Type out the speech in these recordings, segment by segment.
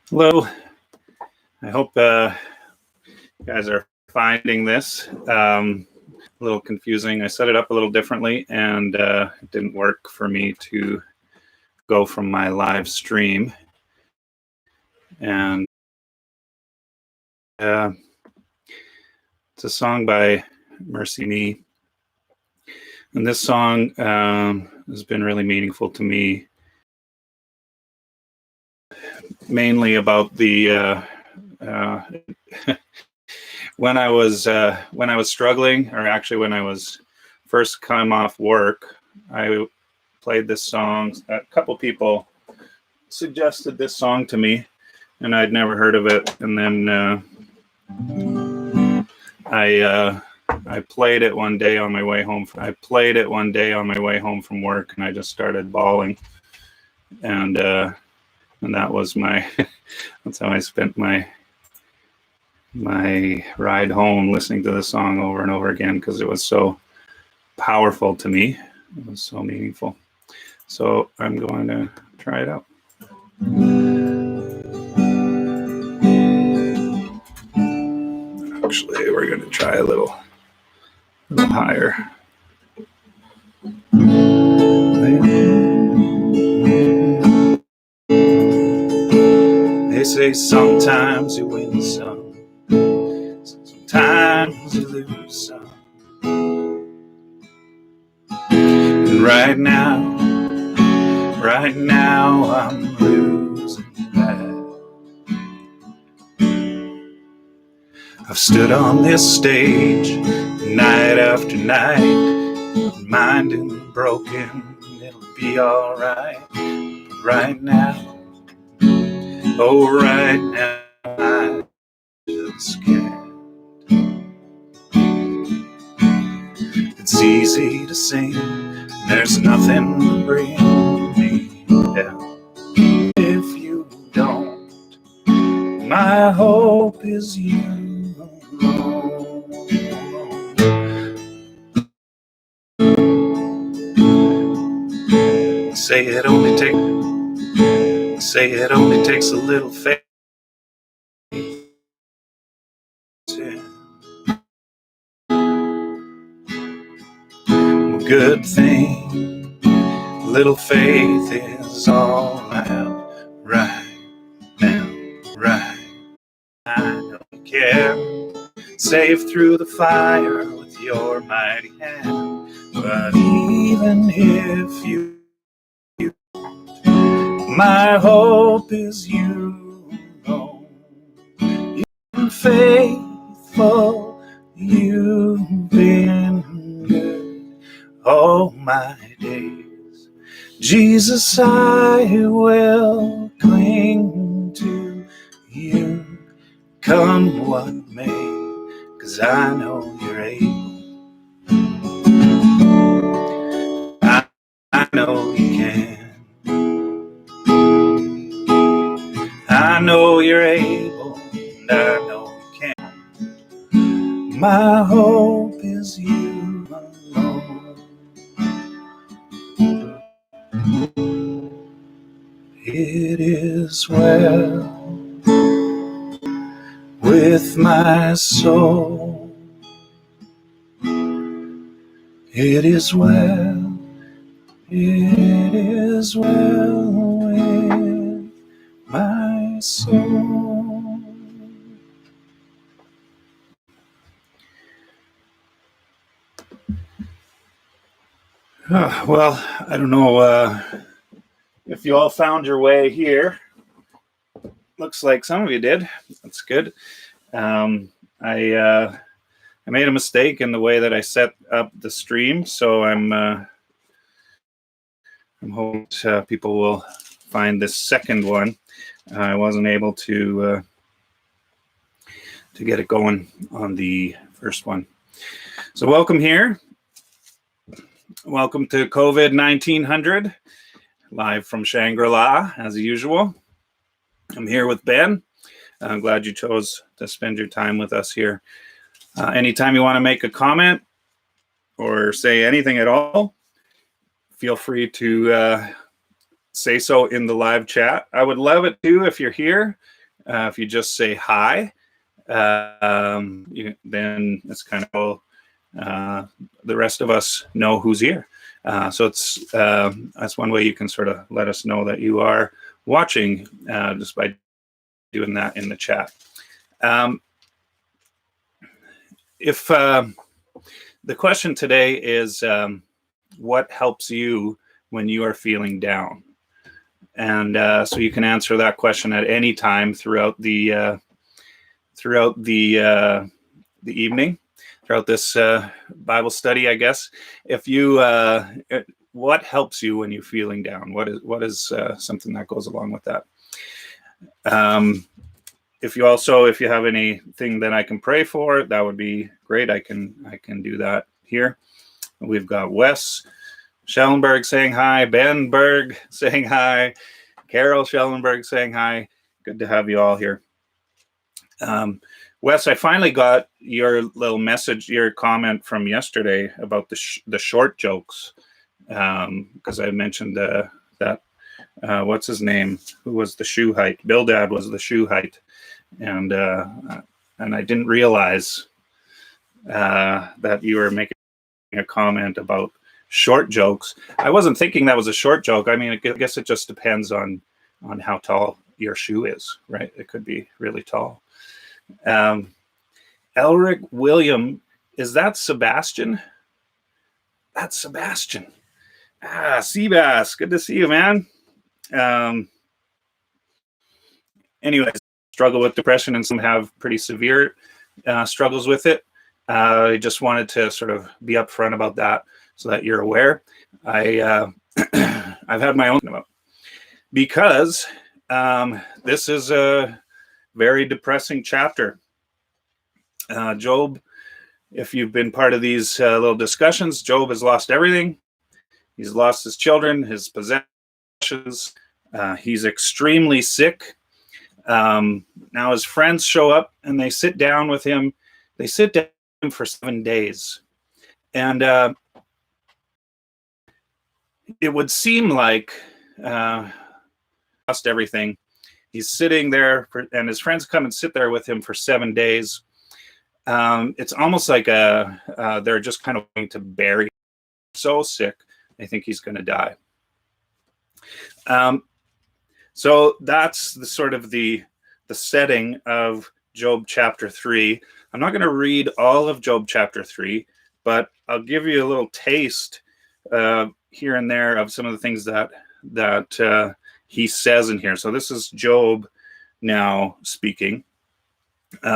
Hello. I hope you guys are finding this a little confusing. I set it up a little differently, and it didn't work for me to go from my live stream. And it's a song by Mercy Me. And this song has been really meaningful to me, mainly about the when I was struggling, or actually when I was first come off work, I played this song. A couple people suggested this song to me, and I'd never heard of it. And then I played it one day on my way home. From work, and I just started bawling. And that was my that's how I spent my ride home, listening to the song over and over again, because it was so powerful to me. It was so meaningful. So I'm going to try it out. Actually, we're going to try a little higher. They say sometimes you win some, sometimes you lose some. And right now I'm losing that. I've stood on this stage night after night, mind and broken, it'll be alright. But right now, oh right now, I'm just scared. It's easy to sing, there's nothing to bring me down. If you don't, my hope is you alone. Say it only takes a little faith. Good thing, little faith is all I have right now, right. I know you care, safe through the fire with your mighty hand. But even if you my hope is you alone. You've been faithful, you've been good all my days. Jesus, I will cling to you, come what may, 'cause I know you're able. I know you can. I know you're able, and I know you can. My hope is you alone. It is well with my soul. It is well. It is well with my soul. Well, I don't know if you all found your way here. Looks like some of you did. That's good. I made a mistake in the way that I set up the stream, so I'm hoping people will find this second one. I wasn't able to get it going on the first one. So welcome here. Welcome to COVID 1900, live from Shangri-La, as usual. I'm here with Ben. I'm glad you chose to spend your time with us here. Anytime you want to make a comment or say anything at all, feel free to say so in the live chat. I would love it too if you're here. If you just say hi, then it's kind of the rest of us know who's here. So that's one way you can sort of let us know that you are watching, just by doing that in the chat. If the question today is, what helps you when you are feeling down? And so you can answer that question at any time throughout the evening, throughout this Bible study, I guess. If you, what helps you when you're feeling down? What is something that goes along with that? If you have anything that I can pray for, that would be great. I can do that here. We've got Wes Schellenberg saying hi, Ben Berg saying hi, Carol Schellenberg saying hi. Good to have you all here. Wes, I finally got your little message, your comment from yesterday about the short jokes, because I mentioned that what's his name? Who was the shoe height? Bildad was the shoe height, and I didn't realize that you were making a comment about short jokes. I wasn't thinking that was a short joke. I mean, I guess it just depends on how tall your shoe is, right? It could be really tall. Elric William, is that Sebastian? That's Sebastian. Seabass, good to see you, man. Anyways, struggle with depression, and some have pretty severe struggles with it. I just wanted to sort of be upfront about that so that you're aware. I've had my own about, because this is a very depressing chapter. Job, if you've been part of these little discussions, Job has lost everything. He's lost his children, his possessions. He's extremely sick. Now his friends show up and they sit down with him. They sit down for 7 days. And it would seem like lost everything. He's sitting there, and his friends come and sit there with him for 7 days. It's almost like they're just kind of going to bury him. So sick, they think he's going to die. So that's the sort of the setting of Job chapter 3. I'm not going to read all of Job chapter 3, but I'll give you a little taste here and there of some of the things that he says in here. So this is Job now speaking.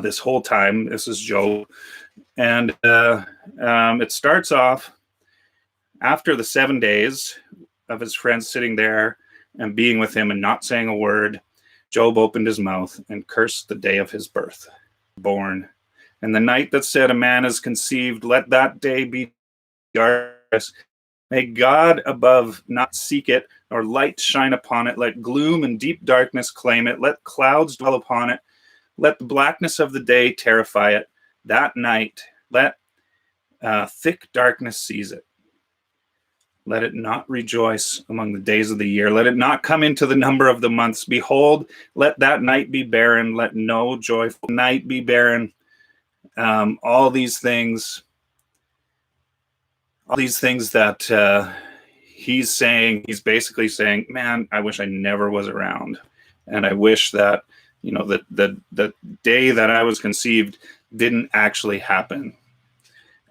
This whole time, this is Job. And it starts off after the 7 days of his friends sitting there and being with him and not saying a word. Job opened his mouth and cursed the day of his birth, born. And the night that said a man is conceived, let that day be darkness. May God above not seek it, nor light shine upon it. Let gloom and deep darkness claim it. Let clouds dwell upon it. Let the blackness of the day terrify it. That night, let thick darkness seize it. Let it not rejoice among the days of the year. Let it not come into the number of the months. Behold, let that night be barren. Let no joyful night be barren. All these things that he's saying, he's basically saying, man, I wish I never was around. And I wish that, the day that I was conceived didn't actually happen.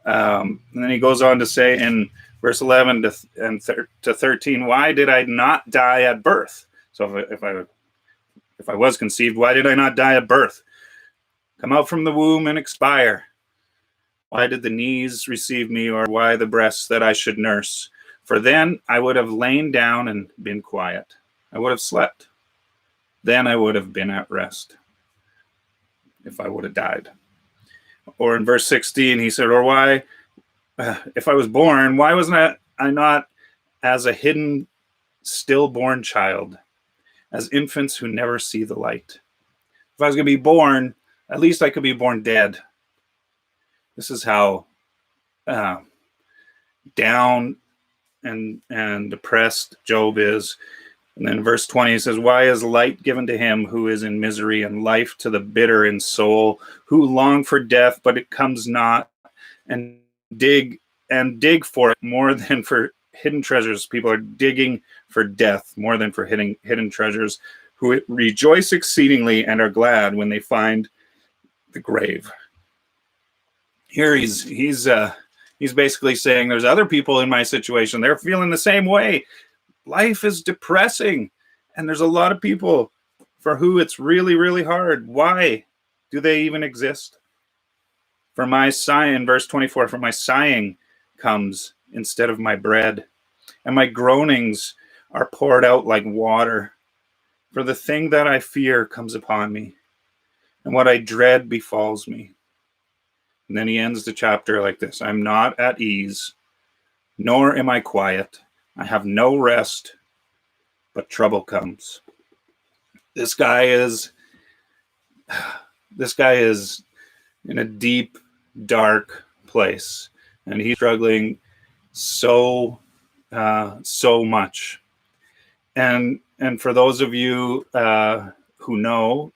And then he goes on to say in verse 11 to 13, why did I not die at birth? So if I was conceived, why did I not die at birth? Come out from the womb and expire. Why did the knees receive me, or why the breasts that I should nurse? For then I would have lain down and been quiet. I would have slept. Then I would have been at rest if I would have died. Or in verse 16, he said, or why, if I was born, why wasn't I not as a hidden, stillborn child, as infants who never see the light? If I was going to be born, at least I could be born dead. This is how down and depressed Job is. And then verse 20 says, why is light given to him who is in misery, and life to the bitter in soul, who long for death, but it comes not, and dig for it more than for hidden treasures. People are digging for death more than for hidden treasures, who rejoice exceedingly and are glad when they find the grave. Here he's basically saying there's other people in my situation. They're feeling the same way. Life is depressing, and there's a lot of people for who it's really, really hard. Why do they even exist? For my sighing, verse 24, for my sighing comes instead of my bread, and my groanings are poured out like water. For the thing that I fear comes upon me, and what I dread befalls me. And then he ends the chapter like this: I'm not at ease, nor am I quiet. I have no rest, but trouble comes. This guy is in a deep, dark place, and he's struggling so much. And for those of you who know,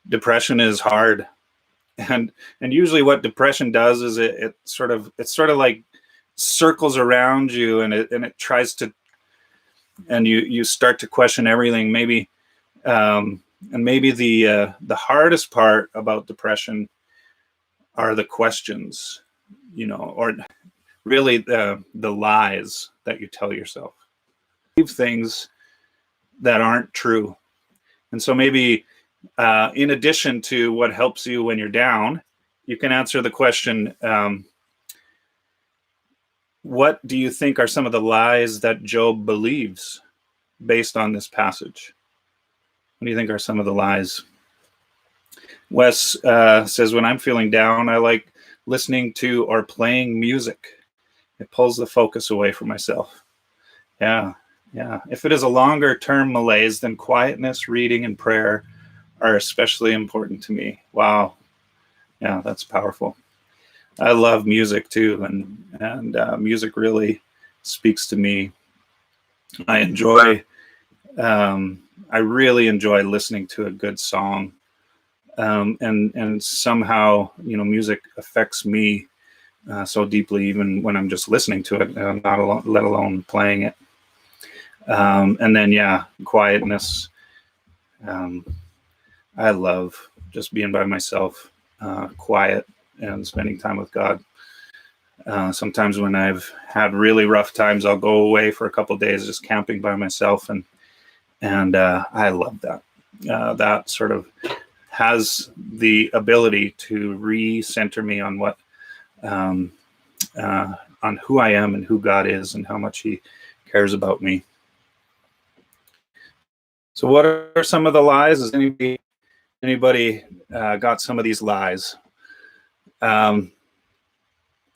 depression is hard, and usually what depression does is it sort of like circles around you, and it tries to, and you start to question everything. Maybe the hardest part about depression are the questions, or really the lies that you tell yourself. Things that aren't true. And so maybe in addition to what helps you when you're down, you can answer the question, what do you think are some of the lies that Job believes based on this passage? What do you think are some of the lies? Wes says, when I'm feeling down, I like listening to or playing music. It pulls the focus away from myself. Yeah. If it is a longer term malaise, then quietness, reading, and prayer are especially important to me. Wow. Yeah, that's powerful. I love music too, and music really speaks to me. I really enjoy listening to a good song, and somehow music affects me so deeply, even when I'm just listening to it, let alone playing it. And then quietness. I love just being by myself, quiet, and spending time with God. Sometimes when I've had really rough times, I'll go away for a couple of days just camping by myself, and I love that. That sort of has the ability to recenter me on what on who I am and who God is and how much He cares about me. So what are some of the lies? Has anybody got some of these lies? I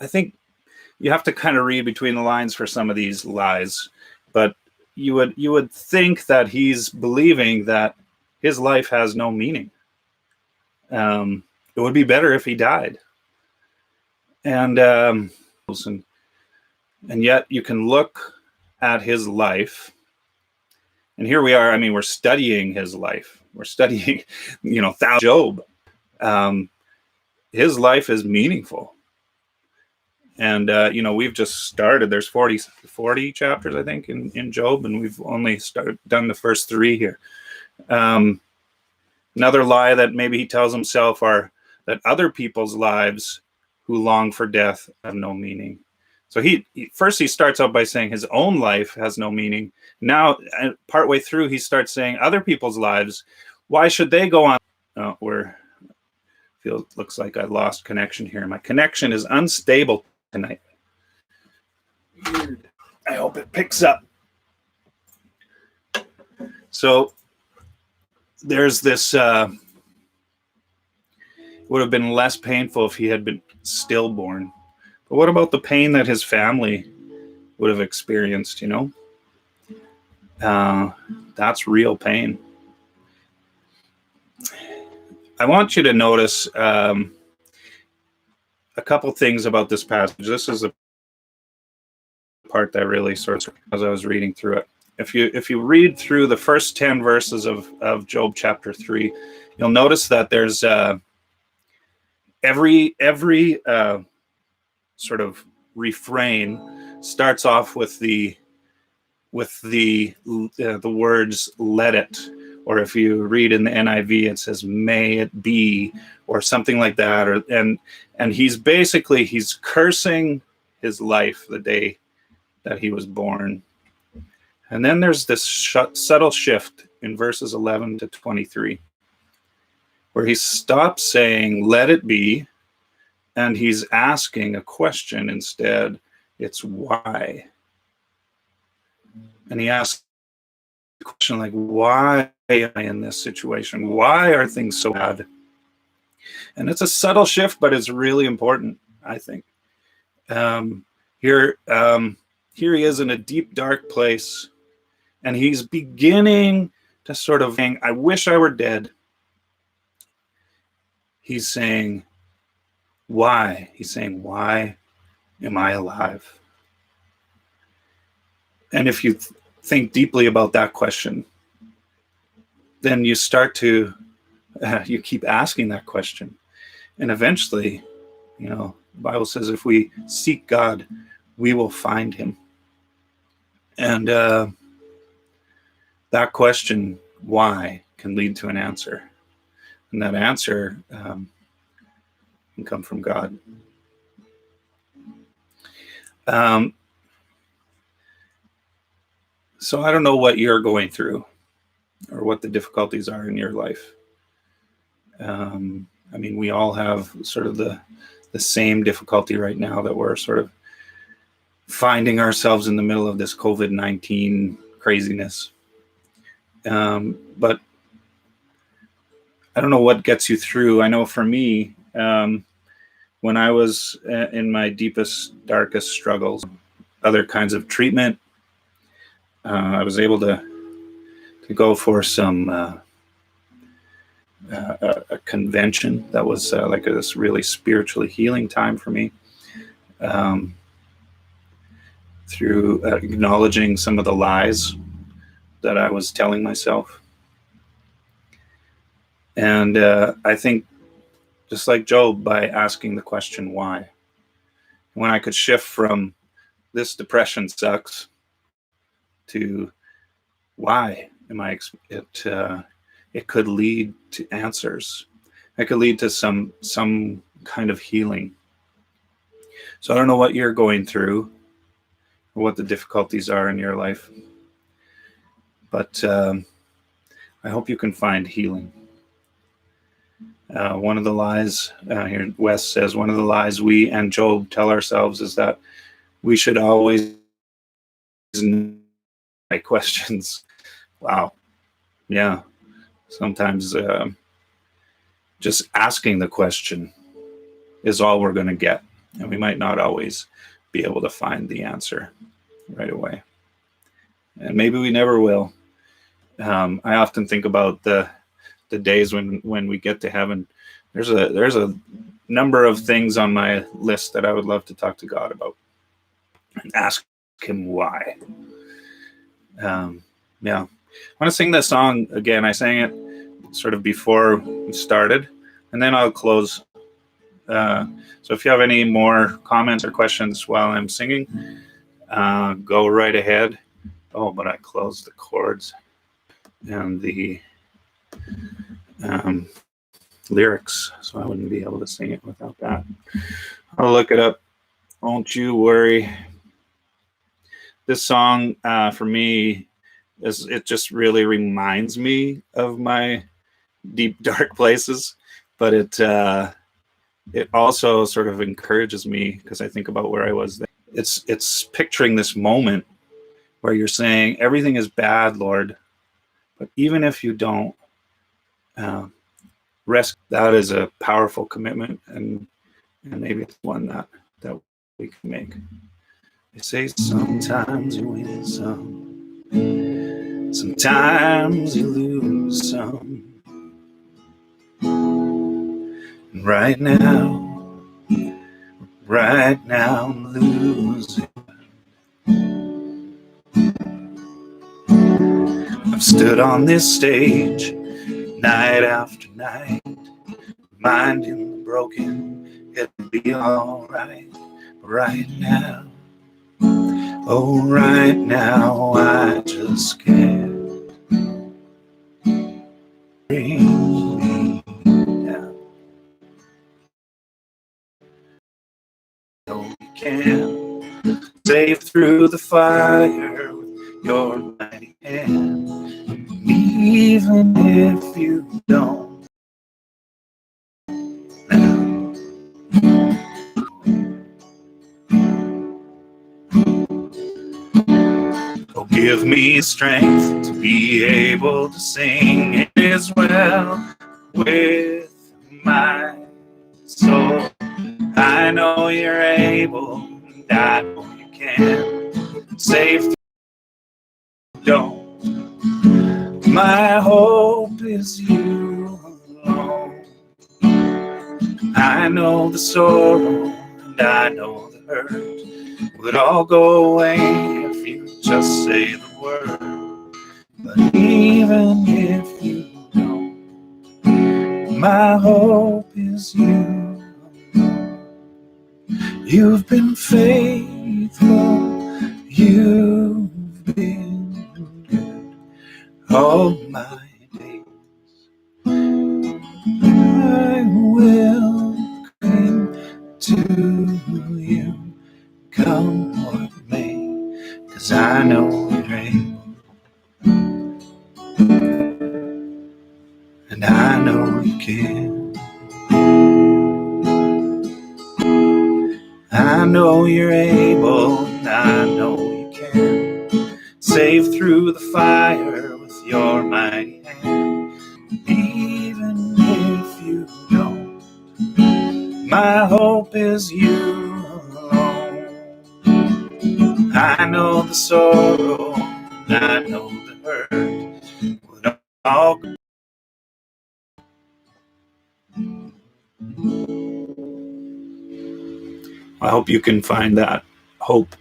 think you have to kind of read between the lines for some of these lies, but you would think that he's believing that his life has no meaning. It would be better if he died. And yet you can look at his life, and here we are. I mean, we're studying his life. We're studying, Job. His life is meaningful. And, we've just started. There's 40 chapters, I think, in Job, and we've only done the first 3 here. Another lie that maybe he tells himself are that other people's lives who long for death have no meaning. So he starts out by saying his own life has no meaning. Now, partway through, he starts saying other people's lives, why should they go on? Looks like I lost connection here. My connection is unstable tonight. Weird. I hope it picks up. So there's this, would have been less painful if he had been stillborn. But what about the pain that his family would have experienced, That's real pain. I want you to notice a couple things about this passage. This is the part that really sort of, as I was reading through it. if you read through the first 10 verses of Job chapter 3, you'll notice that there's every sort of refrain starts off with the words "let it," or if you read in the NIV, it says "may it be," or something like that. And he's cursing his life the day that he was born. And then there's this subtle shift in verses 11 to 23, where he stops saying "let it be," and he's asking a question instead. It's why. And he asks the question like, why am I in this situation? Why are things so bad? And it's a subtle shift, but it's really important, I think. Here he is in a deep, dark place, and he's beginning to sort of saying, I wish I were dead. He's saying, why? He's saying, why am I alive? And if you think deeply about that question, then you start to, you keep asking that question. And eventually, the Bible says if we seek God, we will find him. And that question, why, can lead to an answer. And that answer can come from God. So I don't know what you're going through or what the difficulties are in your life. I mean, we all have sort of the same difficulty right now, that we're sort of finding ourselves in the middle of this COVID-19 craziness. But I don't know what gets you through. I know for me, when I was in my deepest, darkest struggles, other kinds of treatment, I was able to go for some a convention that was like this really spiritually healing time for me, through acknowledging some of the lies that I was telling myself. And I think, just like Job, by asking the question why, when I could shift from this depression sucks to why am I it could lead to answers. It could lead to some kind of healing. So I don't know what you're going through or what the difficulties are in your life, but I hope you can find healing. One of the lies, here Wes says, one of the lies we and Job tell ourselves is that we should always know questions. Wow. Yeah. Sometimes just asking the question is all we're going to get. And we might not always be able to find the answer right away. And maybe we never will. I often think about the days when we get to heaven. There's a number of things on my list that I would love to talk to God about and ask him why. Yeah. I want to sing that song again. I sang it sort of before we started, and then I'll close. So if you have any more comments or questions while I'm singing, go right ahead. Oh, but I closed the chords and the lyrics, so I wouldn't be able to sing it without that. I'll look it up. Don't you worry. This song, for me, it just really reminds me of my deep, dark places, but it also sort of encourages me, because I think about where I was then. It's picturing this moment where you're saying, everything is bad, Lord, but even if you don't, rest. That is a powerful commitment, and maybe it's one that we can make. They say sometimes you win some, sometimes you lose some. And right now I'm losing. I've stood on this stage night after night, minding the broken, it'll be alright. Right now, oh, right now, I just can't bring me down. No, you can't save through the fire with your mighty hand. Even if you don't now. Oh, give me strength to be able to sing it as well with my soul. I know you're able, and I know you can. Save, don't. My hope is you alone. I know the sorrow and I know the hurt would all go away if you just say the word. But even if you don't, my hope is you alone. You've been faithful, you've been good all my days. I will cling to you, come what may, 'cause I know you're able, and I know you can. I know you're able, and I know you can. Save through the fire with your mighty hand. Even if you don't, my hope is you alone. I know the sorrow, and I know the hurt would all. I hope you can find that hope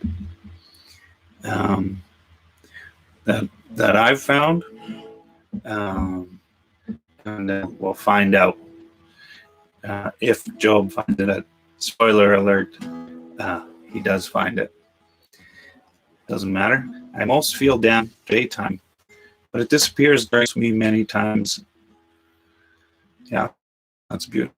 that I've found, and we'll find out if Job finds it. Spoiler alert, he does find it. Doesn't matter. I most feel down daytime, but it disappears during me many times. Yeah, that's beautiful.